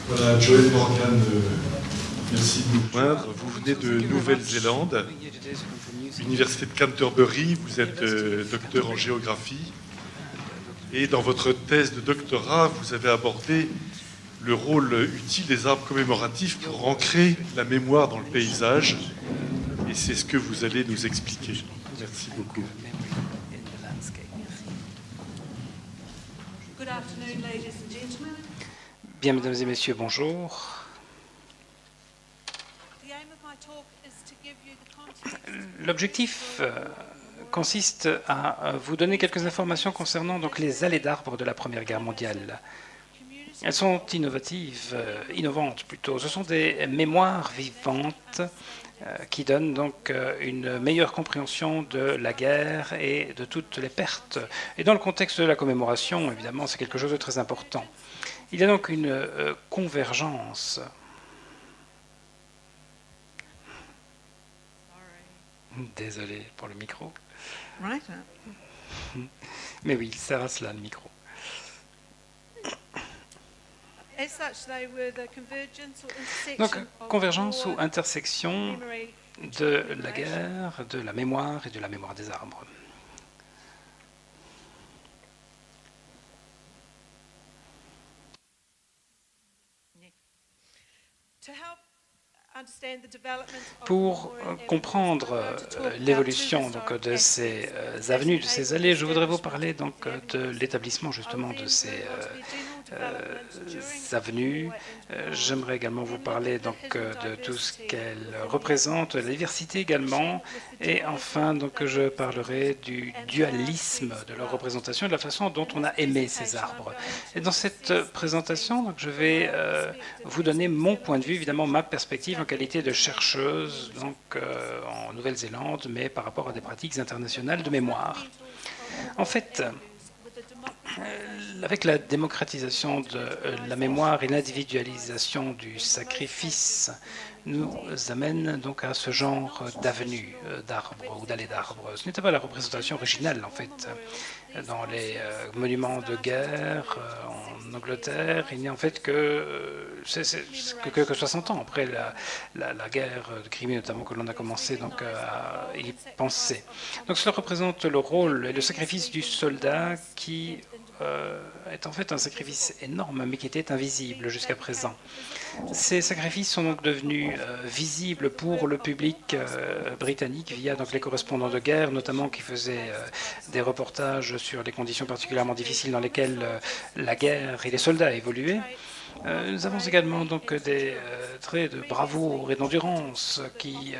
Voilà, Joël Morgan, merci de nous voir. Vous venez de Nouvelle-Zélande, Université de Canterbury, vous êtes docteur en géographie. Et dans votre thèse de doctorat, vous avez abordé le rôle utile des arbres commémoratifs pour ancrer la mémoire dans le paysage. Et c'est ce que vous allez nous expliquer. Merci beaucoup. Bien, mesdames et messieurs, bonjour. L'objectif consiste à vous donner quelques informations concernant donc, les allées d'arbres de la Première Guerre mondiale. Elles sont innovantes plutôt. Ce sont des mémoires vivantes qui donnent donc une meilleure compréhension de la guerre et de toutes les pertes. Et dans le contexte de la commémoration, évidemment, c'est quelque chose de très important. Il y a donc une convergence. Désolé pour le micro. Mais oui, il sert à cela, le micro. Donc, convergence ou intersection de la guerre, de la mémoire et de la mémoire des arbres. Pour comprendre l'évolution de ces avenues, de ces allées, je voudrais vous parler donc de l'établissement justement de ces avenues. J'aimerais également vous parler donc de tout ce qu'elles représentent, la diversité également, et enfin donc je parlerai du dualisme de leur représentation et de la façon dont on a aimé ces arbres. Et dans cette présentation, donc, je vais vous donner mon point de vue, évidemment ma perspective en qualité de chercheuse donc, en Nouvelle-Zélande, mais par rapport à des pratiques internationales de mémoire. En fait, avec la démocratisation de la mémoire et l'individualisation du sacrifice, nous amène donc à ce genre d'avenue d'arbres ou d'allées d'arbres. Ce n'était pas la représentation originale, en fait. Dans les monuments de guerre en Angleterre, il n'y a en fait que 60 ans après la guerre de Crimée, notamment, que l'on a commencé donc, à y penser. Donc cela représente le rôle et le sacrifice du soldat qui est en fait un sacrifice énorme, mais qui était invisible jusqu'à présent. Ces sacrifices sont donc devenus visibles pour le public britannique via donc, les correspondants de guerre, notamment qui faisaient des reportages sur les conditions particulièrement difficiles dans lesquelles la guerre et les soldats évoluaient. Nous avons également donc des traits de bravoure et d'endurance qui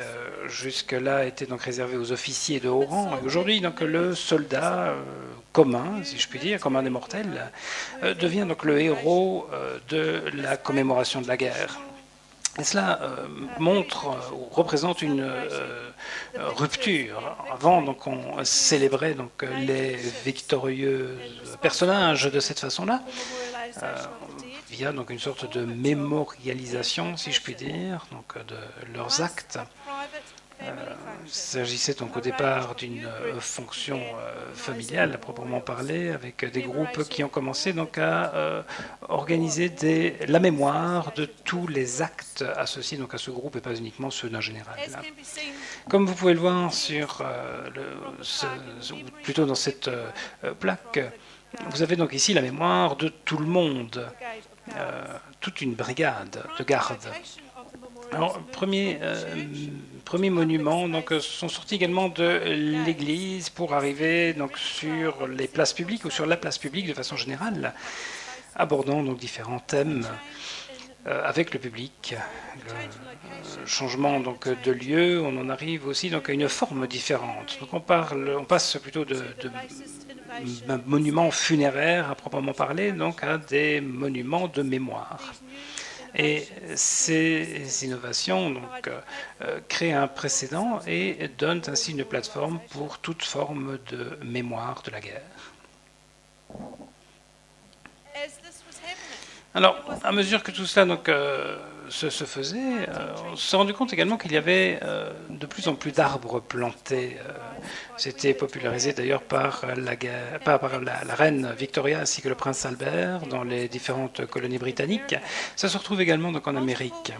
jusque-là étaient donc réservés aux officiers de haut rang. Et aujourd'hui, donc le soldat commun, si je puis dire, commun des mortels, devient donc le héros de la commémoration de la guerre. Et cela montre ou représente une rupture. Avant, donc, on célébrait donc, les victorieux personnages de cette façon-là, via donc, une sorte de mémorialisation, si je puis dire, donc, de leurs actes. Il s'agissait donc au départ d'une fonction familiale à proprement parler, avec des groupes qui ont commencé donc à organiser la mémoire de tous les actes associés donc à ce groupe et pas uniquement ceux d'un général. Comme vous pouvez le voir sur plutôt dans cette plaque, vous avez donc ici la mémoire de tout le monde, toute une brigade de garde. Alors, premier monument, donc, sont sortis également de l'église pour arriver donc, sur les places publiques ou sur la place publique de façon générale, abordant donc, différents thèmes avec le public. Le changement donc, de lieu, on en arrive aussi donc, à une forme différente. Donc, on passe plutôt de monuments funéraires à proprement parler donc, à des monuments de mémoire. Et ces innovations donc, créent un précédent et donnent ainsi une plateforme pour toute forme de mémoire de la guerre. Alors, à mesure que tout cela se faisait, on s'est rendu compte également qu'il y avait de plus en plus d'arbres plantés. C'était popularisé d'ailleurs par la reine Victoria ainsi que le prince Albert dans les différentes colonies britanniques. Ça se retrouve également donc en Amérique.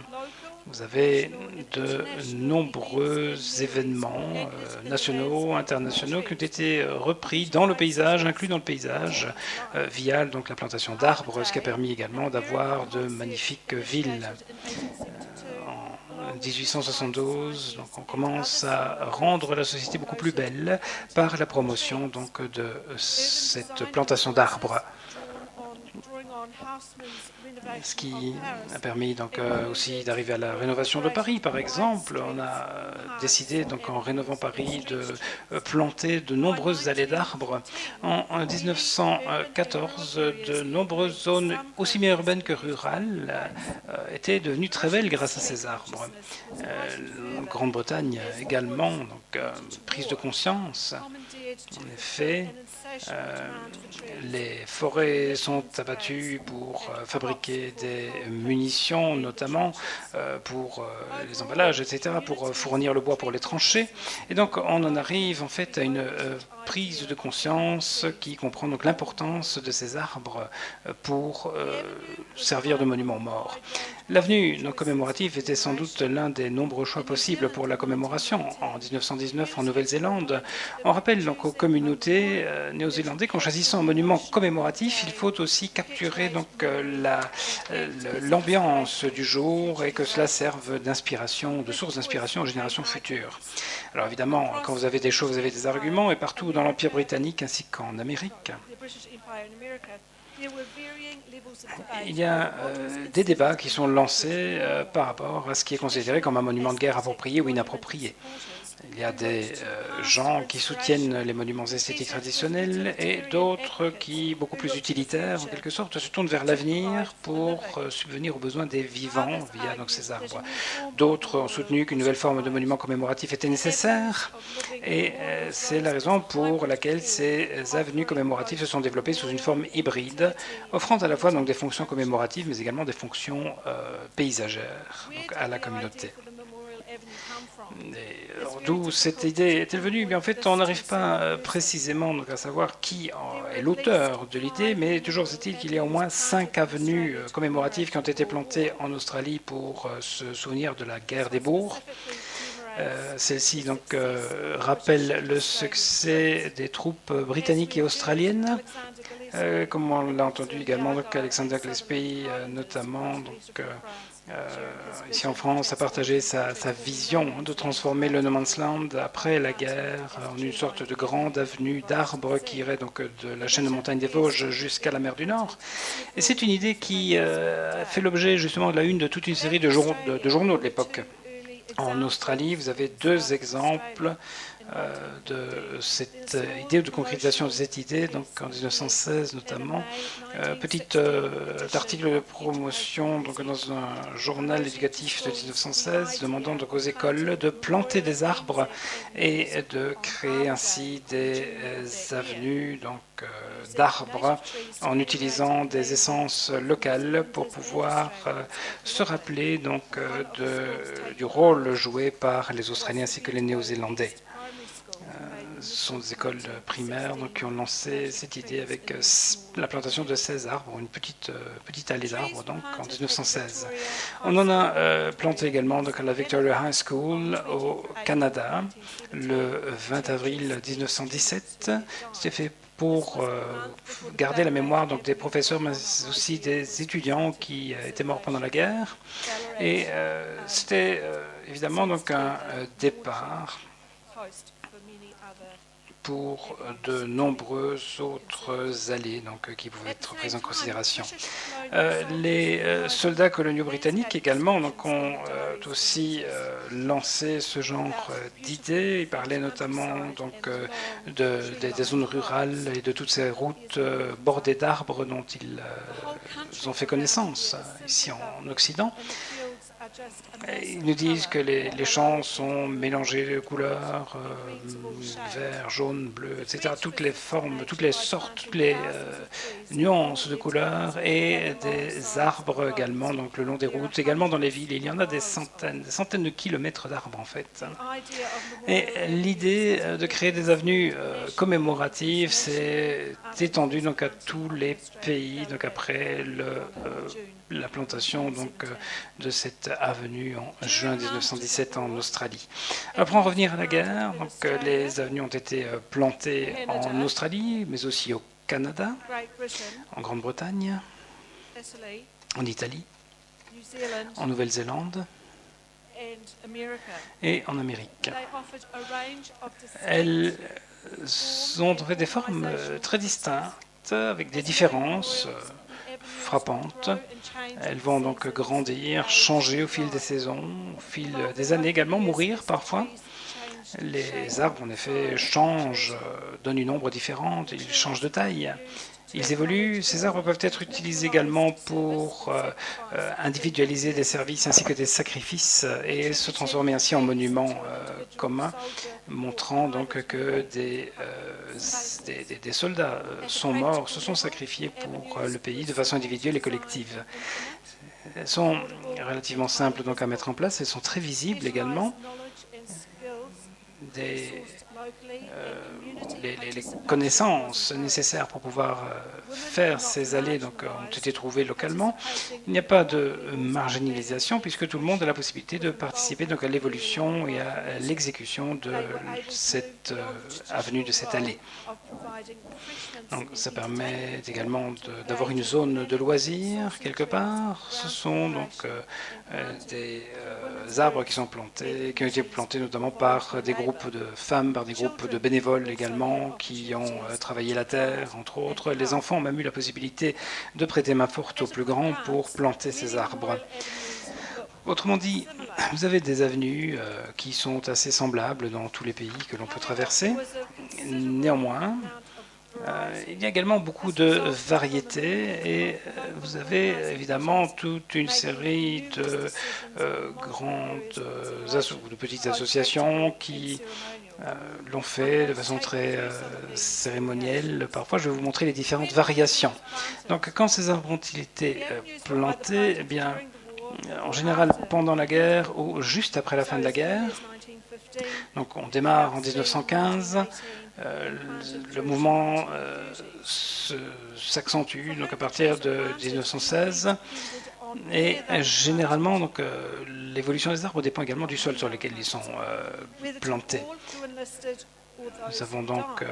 Vous avez de nombreux événements nationaux, internationaux qui ont été repris dans le paysage, inclus dans le paysage, via donc la plantation d'arbres, ce qui a permis également d'avoir de magnifiques villes. En 1872, donc on commence à rendre la société beaucoup plus belle par la promotion donc de cette plantation d'arbres. Ce qui a permis donc aussi d'arriver à la rénovation de Paris, par exemple. On a décidé donc en rénovant Paris de planter de nombreuses allées d'arbres. En 1914, de nombreuses zones aussi bien urbaines que rurales étaient devenues très belles grâce à ces arbres. Grande-Bretagne également, donc prise de conscience. En effet, les forêts sont abattues pour fabriquer des munitions, notamment pour les emballages, etc., pour fournir le bois pour les tranchées. Et donc, on en arrive en fait à une prise de conscience qui comprend donc l'importance de ces arbres pour servir de monument morts. L'avenue commémorative était sans doute l'un des nombreux choix possibles pour la commémoration. En 1919, en Nouvelle-Zélande, on rappelle donc aux communautés néo-zélandaises qu'en choisissant un monument commémoratif, il faut aussi capturer donc l'ambiance du jour et que cela serve d'inspiration, de source d'inspiration aux générations futures. Alors évidemment, quand vous avez des choses, vous avez des arguments, et partout dans l'Empire britannique ainsi qu'en Amérique, il y a des débats qui sont lancés par rapport à ce qui est considéré comme un monument de guerre approprié ou inapproprié. Il y a des gens qui soutiennent les monuments esthétiques traditionnels et d'autres qui, beaucoup plus utilitaires en quelque sorte, se tournent vers l'avenir pour subvenir aux besoins des vivants via donc, ces arbres. D'autres ont soutenu qu'une nouvelle forme de monument commémoratif était nécessaire et c'est la raison pour laquelle ces avenues commémoratives se sont développées sous une forme hybride, offrant à la fois donc, des fonctions commémoratives mais également des fonctions paysagères donc, à la communauté. D'où cette idée est-elle venue? Mais en fait, on n'arrive pas précisément donc, à savoir qui est l'auteur de l'idée, mais toujours est-il qu'il y a au moins 5 avenues commémoratives qui ont été plantées en Australie pour se souvenir de la guerre des Boers. Celle-ci donc rappelle le succès des troupes britanniques et australiennes, comme on l'a entendu également donc Alexander Gillespie notamment donc ici en France, a partagé sa vision de transformer le No Man's Land après la guerre en une sorte de grande avenue d'arbres qui irait donc de la chaîne de montagnes des Vosges jusqu'à la mer du Nord. Et c'est une idée qui fait l'objet justement de la une de toute une série de journaux de l'époque. En Australie, vous avez 2 exemples de cette idée ou de concrétisation de cette idée, donc en 1916 notamment, petit article de promotion donc dans un journal éducatif de 1916 demandant donc aux écoles de planter des arbres et de créer ainsi des avenues donc d'arbres en utilisant des essences locales pour pouvoir se rappeler donc du rôle joué par les Australiens ainsi que les Néo-Zélandais. Ce sont des écoles primaires donc, qui ont lancé cette idée avec la plantation de 16 arbres, une petite allée d'arbres donc en 1916. On en a planté également donc, à la Victoria High School au Canada le 20 avril 1917. C'était fait pour garder la mémoire donc, des professeurs, mais aussi des étudiants qui étaient morts pendant la guerre. Et c'était évidemment donc, un départ pour de nombreuses autres allées donc, qui pouvaient être prises en considération. Les soldats coloniaux britanniques également donc, ont aussi lancé ce genre d'idées. Ils parlaient notamment donc, des zones rurales et de toutes ces routes bordées d'arbres dont ils ont fait connaissance ici en Occident. Ils nous disent que les champs sont mélangés de couleurs, vert, jaune, bleu, etc. Toutes les formes, toutes les sortes, toutes les nuances de couleurs, et des arbres également, donc le long des routes, également dans les villes. Il y en a des centaines de kilomètres d'arbres en fait. Et l'idée de créer des avenues commémoratives s'est étendue donc à tous les pays, donc après la plantation donc, de cette avenue en juin 1917 en Australie. Alors pour en revenir à la guerre, donc, les avenues ont été plantées en Australie, mais aussi au Canada, en Grande-Bretagne, en Italie, en Nouvelle-Zélande et en Amérique. Elles ont en fait des formes très distinctes, avec des différences frappantes. Elles vont donc grandir, changer au fil des saisons, au fil des années également, mourir parfois. Les arbres, en effet, changent, donnent une ombre différente, ils changent de taille. Ils évoluent. Ces arbres peuvent être utilisés également pour individualiser des services ainsi que des sacrifices et se transformer ainsi en monuments communs, montrant donc que des soldats sont morts, se sont sacrifiés pour le pays de façon individuelle et collective. Elles sont relativement simples donc à mettre en place, elles sont très visibles également. Les connaissances nécessaires pour pouvoir faire ces allées donc, ont été trouvées localement. Il n'y a pas de marginalisation puisque tout le monde a la possibilité de participer donc, à l'évolution et à l'exécution de cette avenue, de cette allée. Donc, ça permet également d'avoir une zone de loisirs quelque part. Ce sont donc des arbres qui sont plantés, qui ont été plantés notamment par des groupes de femmes, par des groupes de bénévoles également, qui ont travaillé la terre, entre autres. Les enfants ont même eu la possibilité de prêter main forte aux plus grands pour planter ces arbres. Autrement dit, vous avez des avenues qui sont assez semblables dans tous les pays que l'on peut traverser. Néanmoins, il y a également beaucoup de variétés et vous avez évidemment toute une série de de petites associations qui l'ont fait de façon très cérémonielle. Parfois, je vais vous montrer les différentes variations. Donc, quand ces arbres ont été plantés, eh bien, en général pendant la guerre ou juste après la fin de la guerre. Donc, on démarre en 1915. Le mouvement s'accentue donc à partir de 1916 et généralement donc l'évolution des arbres dépend également du sol sur lequel ils sont plantés. Nous avons donc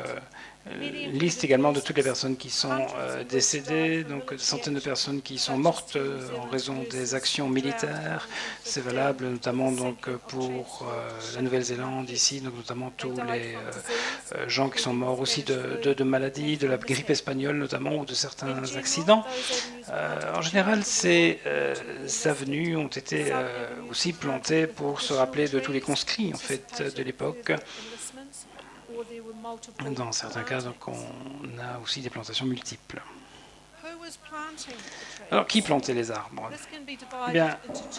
une liste également de toutes les personnes qui sont décédées, donc des centaines de personnes qui sont mortes en raison des actions militaires. C'est valable notamment donc pour la Nouvelle-Zélande ici, donc notamment tous les gens qui sont morts aussi de maladies, de la grippe espagnole notamment ou de certains accidents. En général, ces avenues ont été aussi plantées pour se rappeler de tous les conscrits en fait de l'époque. Dans certains cas, donc, on a aussi des plantations multiples. Alors, qui plantait les arbres? Eh bien,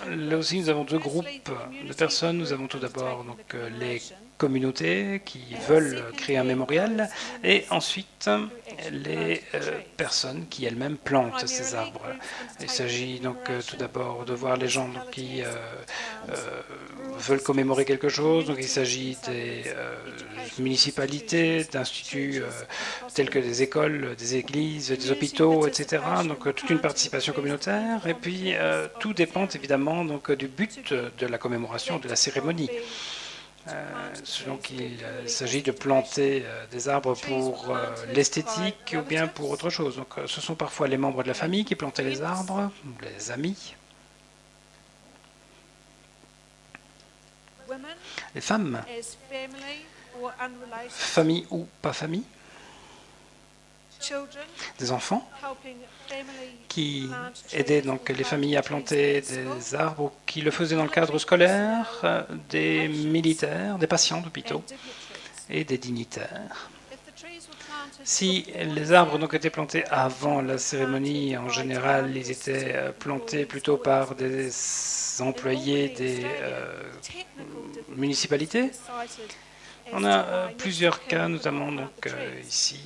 là aussi, nous avons deux groupes de personnes. Nous avons tout d'abord donc les communautés qui veulent créer un mémorial, et ensuite les personnes qui elles-mêmes plantent ces arbres. Il s'agit donc tout d'abord de voir les gens donc, qui veulent commémorer quelque chose. Donc il s'agit des municipalités, d'instituts tels que des écoles, des églises, des hôpitaux, etc. Donc toute une participation communautaire. Et puis tout dépend évidemment donc, du but de la commémoration, de la cérémonie. Donc il s'agit de planter des arbres pour l'esthétique ou bien pour autre chose. Donc ce sont parfois les membres de la famille qui plantaient les arbres, les amis. Les femmes, famille ou pas famille, des enfants qui aidaient donc les familles à planter des arbres, qui le faisaient dans le cadre scolaire, des militaires, des patients d'hôpitaux et des dignitaires. Si les arbres donc étaient plantés avant la cérémonie, en général, ils étaient plantés plutôt par des employés des municipalités. On a plusieurs cas, notamment donc, ici,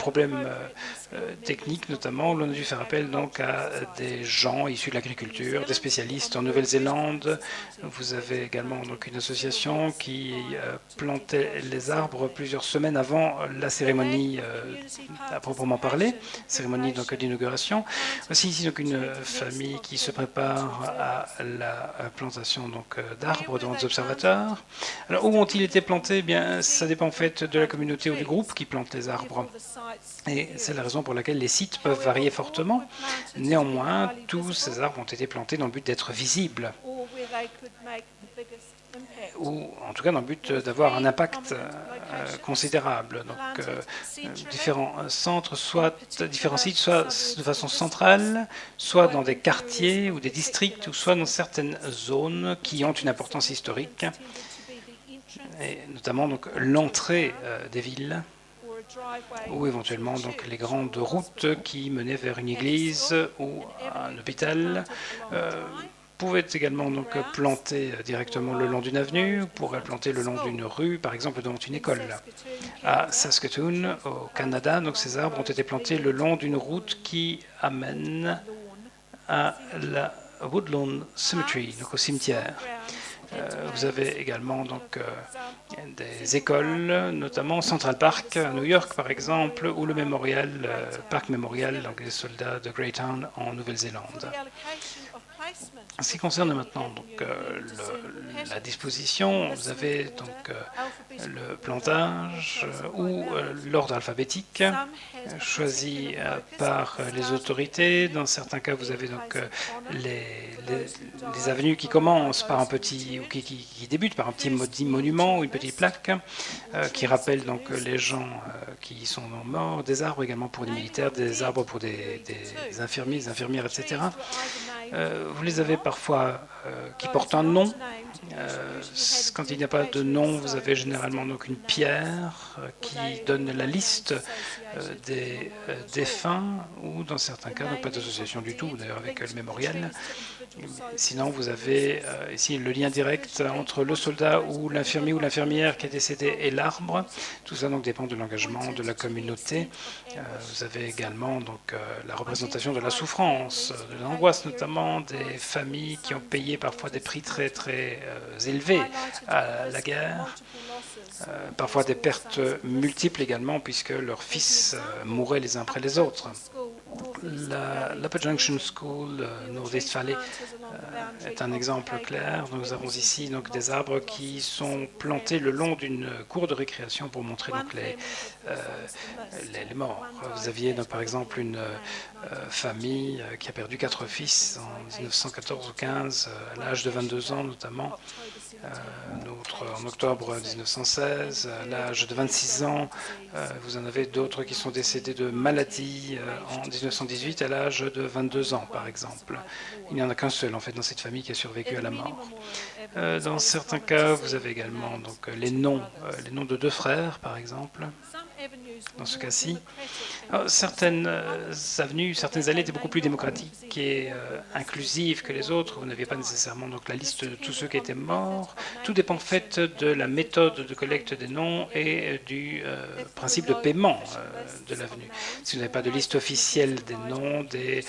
problèmes techniques notamment, où l'on a dû faire appel donc, à des gens issus de l'agriculture, des spécialistes en Nouvelle-Zélande. Vous avez également donc, une association qui plantait les arbres plusieurs semaines avant la cérémonie à proprement parler, cérémonie d'inauguration. Aussi ici donc, une famille qui se prépare à la plantation d'arbres devant des observateurs. Alors, où ont-ils été plantés? Eh bien, ça dépend en fait de la communauté ou du groupe qui plante les arbres. Et c'est la raison pour laquelle les sites peuvent varier fortement. Néanmoins, tous ces arbres ont été plantés dans le but d'être visibles, ou en tout cas dans le but d'avoir un impact considérable. Donc, différents centres, différents sites, soit de façon centrale, soit dans des quartiers ou des districts, ou soit dans certaines zones qui ont une importance historique, et notamment donc l'entrée des villes, ou éventuellement donc les grandes routes qui menaient vers une église ou un hôpital. Pouvaient également donc planter directement le long d'une avenue, pourraient planter le long d'une rue, par exemple devant une école. À Saskatoon, au Canada, donc ces arbres ont été plantés le long d'une route qui amène à la Woodlawn Cemetery, donc au cimetière. Vous avez également donc des écoles, notamment Central Park à New York par exemple, ou le Parc Memorial, donc des soldats de Greytown en Nouvelle-Zélande. En ce qui concerne maintenant donc, la disposition, vous avez donc le plantage ou l'ordre alphabétique choisi par les autorités. Dans certains cas, vous avez donc les avenues qui commencent par un petit, ou qui débutent par un petit monument ou une petite plaque qui rappelle donc les gens qui sont morts, des arbres également pour les militaires, des arbres pour des infirmiers, des infirmières, etc. Vous les avez parfois qui portent un nom. Quand il n'y a pas de nom, vous avez généralement donc une pierre qui donne la liste des défunts, ou dans certains cas, donc pas d'association du tout, d'ailleurs avec le mémorial. Sinon, vous avez ici le lien direct entre le soldat ou l'infirmier ou l'infirmière qui est décédé et l'arbre. Tout ça donc dépend de l'engagement de la communauté. Vous avez également donc la représentation de la souffrance, de l'angoisse notamment, des familles qui ont payé parfois des prix très très élevés à la guerre. Parfois des pertes multiples également, puisque leurs fils mouraient les uns après les autres. L'Upper Junction School, Northeast Valley, est un exemple clair. Nous avons ici donc, des arbres qui sont plantés le long d'une cour de récréation pour montrer donc, les morts. Vous aviez donc, par exemple une famille qui a perdu 4 fils en 1914 ou 15, à l'âge de 22 ans notamment. D'autres en octobre 1916, à l'âge de 26 ans. Vous en avez d'autres qui sont décédés de maladie en 1918 à l'âge de 22 ans, par exemple. Il n'y en a qu'un seul, en fait, dans cette famille qui a survécu à la mort. Dans certains cas, vous avez également donc, les noms de 2 frères, par exemple. Dans ce cas-ci, certaines avenues, certaines allées étaient beaucoup plus démocratiques et inclusives que les autres. Vous n'aviez pas nécessairement donc, la liste de tous ceux qui étaient morts. Tout dépend en fait de la méthode de collecte des noms et du principe de paiement de l'avenue. Si vous n'avez pas de liste officielle des noms, des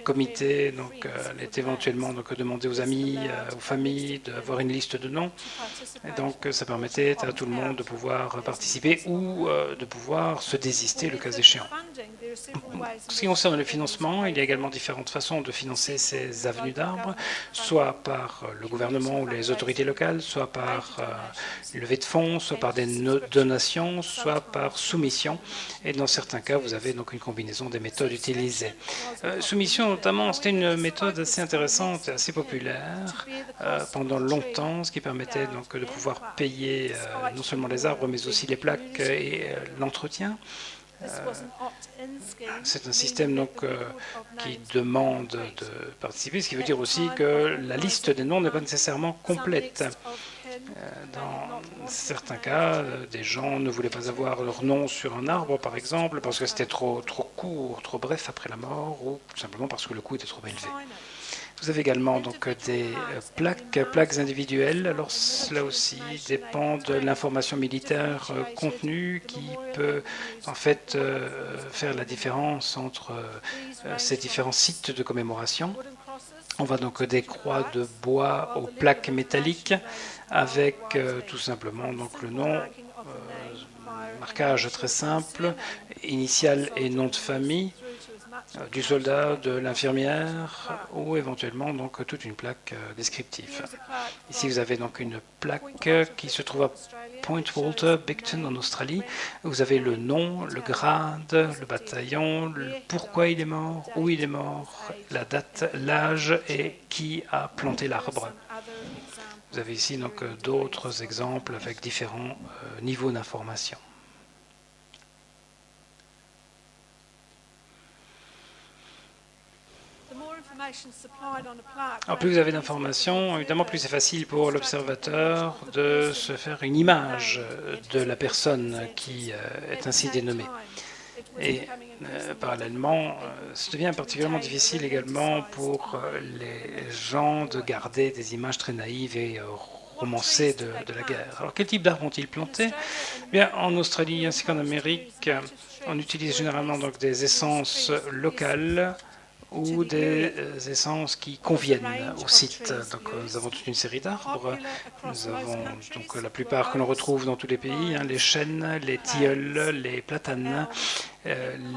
comités, donc elle est éventuellement donc, demander aux amis, aux familles d'avoir une liste de noms. Et donc ça permettait à tout le monde de pouvoir participer ou de pouvoir se désister le cas échéant. Ce qui concerne le financement, il y a également différentes façons de financer ces avenues d'arbres, soit par le gouvernement ou les autorités locales, soit par levée de fonds, soit par des donations, soit par soumission. Et dans certains cas, vous avez donc une combinaison des méthodes utilisées. Soumission, notamment, c'était une méthode assez intéressante et assez populaire pendant longtemps, ce qui permettait donc de pouvoir payer non seulement les arbres, mais aussi les plaques et l'entretien. C'est un système donc, qui demande de participer, ce qui veut dire aussi que la liste des noms n'est pas nécessairement complète. Dans certains cas, des gens ne voulaient pas avoir leur nom sur un arbre, par exemple, parce que c'était trop court, trop bref après la mort, ou tout simplement parce que le coût était trop élevé. Vous avez également donc des plaques individuelles. Alors cela aussi dépend de l'information militaire contenue qui peut en fait faire la différence entre ces différents sites de commémoration. On voit donc des croix de bois aux plaques métalliques avec tout simplement donc le nom, marquage très simple, initial et nom de famille du soldat, de l'infirmière ou éventuellement donc toute une plaque descriptive. Ici vous avez donc une plaque qui se trouve à Point Walter, Bicton en Australie. Vous avez le nom, le grade, le bataillon, pourquoi il est mort, où il est mort, la date, l'âge et qui a planté l'arbre. Vous avez ici donc d'autres exemples avec différents niveaux d'information. Alors plus vous avez d'informations, évidemment plus c'est facile pour l'observateur de se faire une image de la personne qui est ainsi dénommée. Et parallèlement, ça devient particulièrement difficile également pour les gens de garder des images très naïves et romancées de la guerre. Alors quel type d'arbres ont-ils planté? Bien, en Australie ainsi qu'en Amérique, on utilise généralement donc des essences locales ou des essences qui conviennent au site. Donc nous avons toute une série d'arbres. Nous avons donc la plupart que l'on retrouve dans tous les pays, les chênes, les tilleuls, les platanes,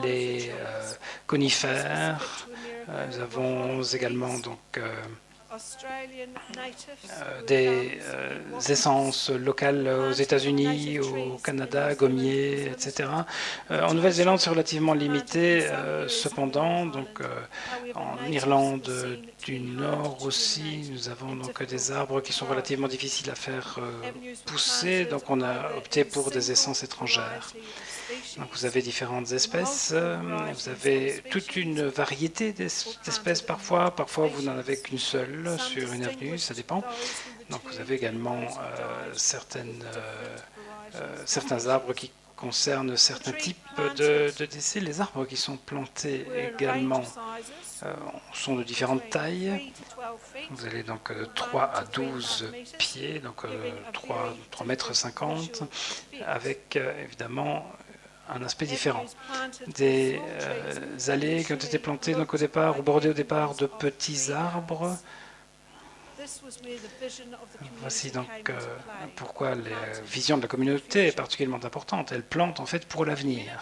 les conifères. Nous avons également donc des essences locales aux États-Unis, au Canada, gommiers, etc. En Nouvelle-Zélande, c'est relativement limité, cependant. Donc, en Irlande du Nord aussi, nous avons donc des arbres qui sont relativement difficiles à faire pousser. Donc, on a opté pour des essences étrangères. Donc vous avez différentes espèces, vous avez toute une variété d'espèces parfois vous n'en avez qu'une seule sur une avenue, ça dépend. Donc vous avez également certains arbres qui concernent certains types de décès. Les arbres qui sont plantés également sont de différentes tailles. Vous avez donc 3 à 12 pieds, donc 3,50 mètres, avec évidemment un aspect différent. Des allées qui ont été plantées donc au départ, ou bordées au départ de petits arbres. Voici donc pourquoi la vision de la communauté est particulièrement importante. Elle plante en fait pour l'avenir.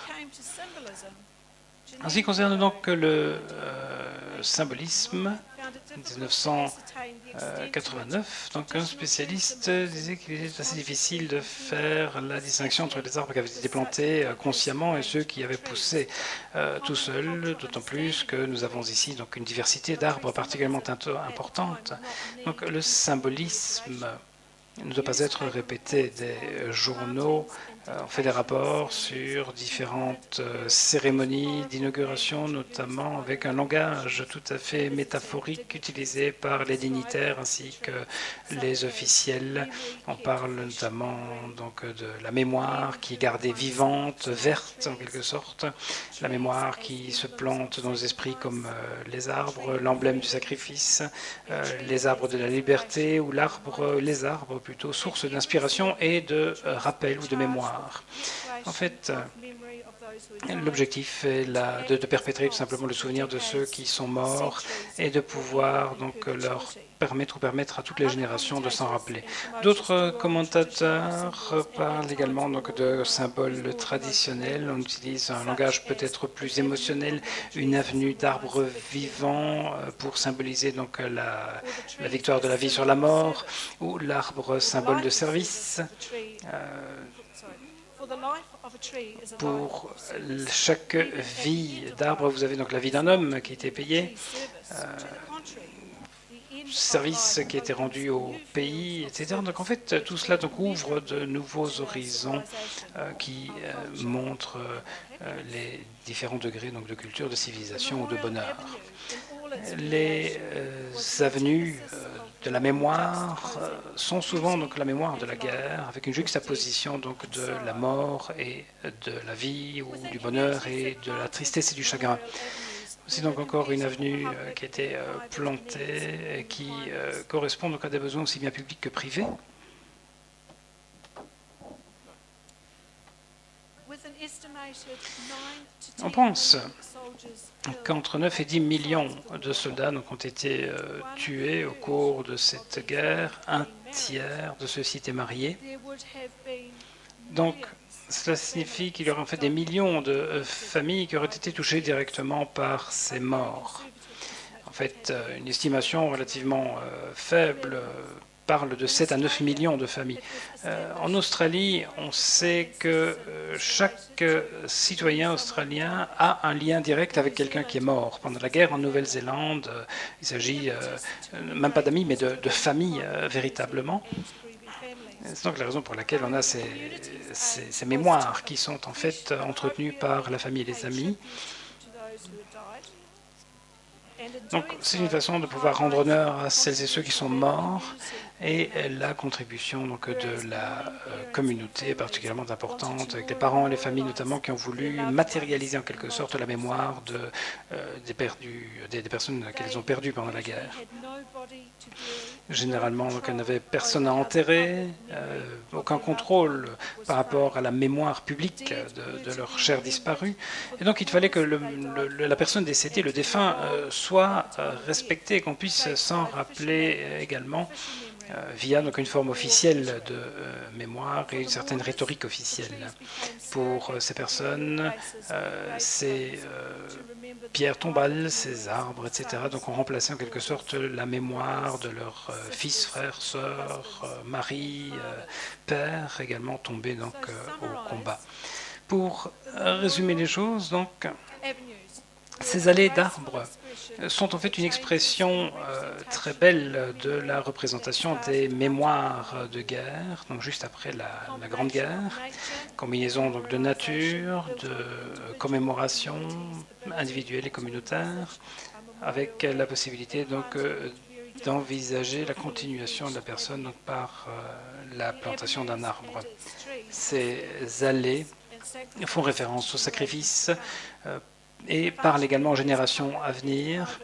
En ce qui concerne donc le symbolisme, 1989, donc un spécialiste disait qu'il était assez difficile de faire la distinction entre les arbres qui avaient été plantés consciemment et ceux qui avaient poussé tout seuls, d'autant plus que nous avons ici donc une diversité d'arbres particulièrement importante. Donc le symbolisme ne doit pas être répété. Des journaux ont fait des rapports sur différentes cérémonies d'inauguration, notamment avec un langage tout à fait métaphorique utilisé par les dignitaires ainsi que les officiels. On parle notamment donc de la mémoire qui est gardée vivante, verte en quelque sorte, la mémoire qui se plante dans les esprits comme les arbres, l'emblème du sacrifice, les arbres de la liberté ou les arbres plutôt, source d'inspiration et de rappel ou de mémoire. En fait, l'objectif est de perpétrer tout simplement le souvenir de ceux qui sont morts et de pouvoir donc leur permettre à toutes les générations de s'en rappeler. D'autres commentateurs parlent également donc de symboles traditionnels. On utilise un langage peut-être plus émotionnel, une avenue d'arbres vivants pour symboliser donc la victoire de la vie sur la mort, ou l'arbre symbole de service. Pour chaque vie d'arbre, vous avez donc la vie d'un homme qui était payé, service qui était rendu au pays, etc. Donc en fait, tout cela donc ouvre de nouveaux horizons qui montrent les différents degrés donc, de culture, de civilisation ou de bonheur. Les avenues de la mémoire sont souvent donc la mémoire de la guerre, avec une juxtaposition donc de la mort et de la vie, ou du bonheur et de la tristesse et du chagrin. C'est donc encore une avenue qui a été plantée et qui correspond donc à des besoins aussi bien publics que privés. On pense qu'entre 9 et 10 millions de soldats donc, ont été tués au cours de cette guerre. Un tiers de ceux-ci étaient mariés. Donc, cela signifie qu'il y aurait en fait des millions de familles qui auraient été touchées directement par ces morts. En fait, une estimation relativement faible parle de 7 à 9 millions de familles. En Australie, on sait que chaque citoyen australien a un lien direct avec quelqu'un qui est mort. Pendant la guerre en Nouvelle-Zélande, il s'agit même pas d'amis, mais de familles véritablement. C'est donc la raison pour laquelle on a ces mémoires qui sont en fait entretenues par la famille et les amis. Donc c'est une façon de pouvoir rendre honneur à celles et ceux qui sont morts, et la contribution donc, de la communauté est particulièrement importante, avec les parents et les familles notamment qui ont voulu matérialiser en quelque sorte la mémoire des personnes qu'elles ont perdues pendant la guerre. Généralement, donc, elles n'avaient personne à enterrer, aucun contrôle par rapport à la mémoire publique de leurs chers disparus. Et donc il fallait que la personne décédée, le défunt, soit respecté, qu'on puisse s'en rappeler également via donc, une forme officielle de mémoire et une certaine rhétorique officielle. Pour ces personnes, ces pierres tombales, ces arbres, etc. Donc ont remplacé en quelque sorte la mémoire de leurs fils, frères, sœurs, maris, pères, également tombés donc, au combat. Pour résumer les choses, donc, ces allées d'arbres sont en fait une expression très belle de la représentation des mémoires de guerre, donc juste après la Grande Guerre, combinaison donc de nature, de commémoration individuelle et communautaire, avec la possibilité donc d'envisager la continuation de la personne donc, par la plantation d'un arbre. Ces allées font référence au sacrifice et parlent également aux générations à venir.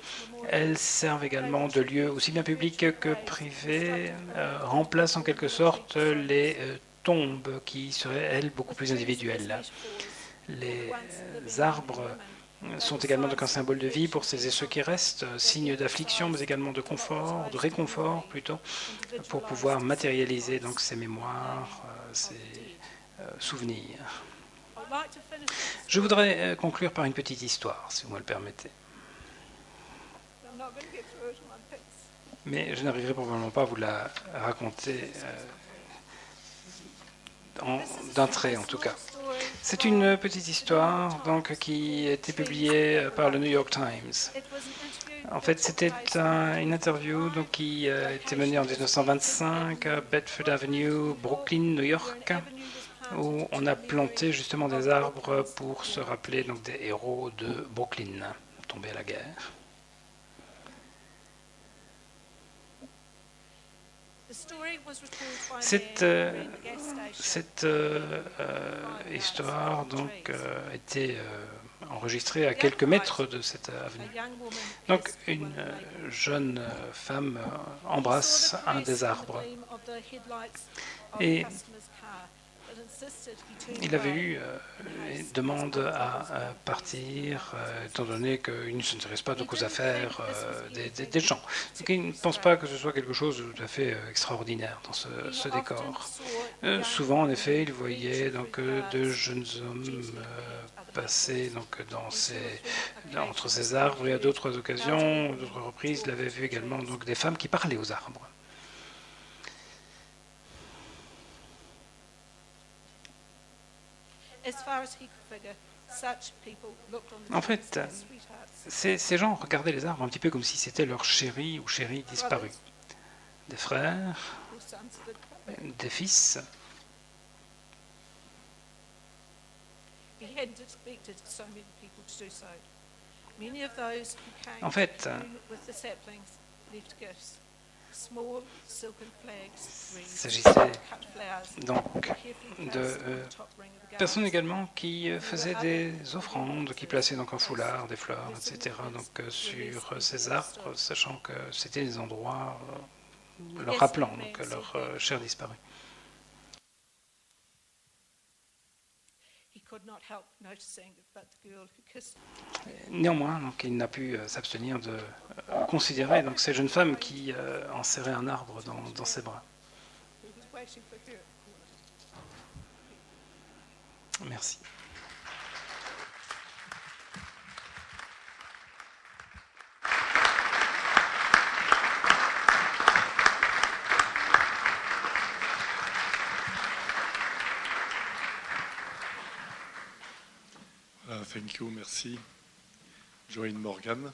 Elles servent également de lieu aussi bien public que privé, remplacent en quelque sorte les tombes qui seraient, elles, beaucoup plus individuelles. Les arbres sont également donc un symbole de vie pour celles et ceux qui restent, signe d'affliction, mais également de confort, de réconfort plutôt, pour pouvoir matérialiser donc ces mémoires, ces souvenirs. Je voudrais conclure par une petite histoire, si vous me le permettez. Mais je n'arriverai probablement pas à vous la raconter d'un trait, en tout cas. C'est une petite histoire donc, qui a été publiée par le New York Times. En fait, c'était une interview donc, qui a été menée en 1925 à Bedford Avenue, Brooklyn, New York, où on a planté justement des arbres pour se rappeler donc, des héros de Brooklyn, tombés à la guerre. Cette histoire donc, a été enregistrée à quelques mètres de cette avenue. Donc une jeune femme embrasse un des arbres. Et il avait eu une demande à partir, étant donné qu'il ne s'intéresse pas donc aux affaires des gens. Donc il ne pense pas que ce soit quelque chose de tout à fait extraordinaire dans ce décor. Souvent, en effet, il voyait donc, de jeunes hommes passer donc, entre ces arbres, et à d'autres occasions, d'autres reprises, il avait vu également donc, des femmes qui parlaient aux arbres. En fait, ces gens regardaient les arbres un petit peu comme si c'était leur chéri ou chérie disparu. Des frères, des fils. En fait, Il s'agissait donc de personnes également qui faisaient des offrandes, qui plaçaient donc un foulard, des fleurs, etc. donc sur ces arbres, sachant que c'était des endroits leur rappelant donc leur chère disparue. Néanmoins, donc, il n'a pu s'abstenir de considérer donc, ces jeunes femmes qui enserraient un arbre dans ses bras. Merci. Thank you, merci. Joanne Morgan.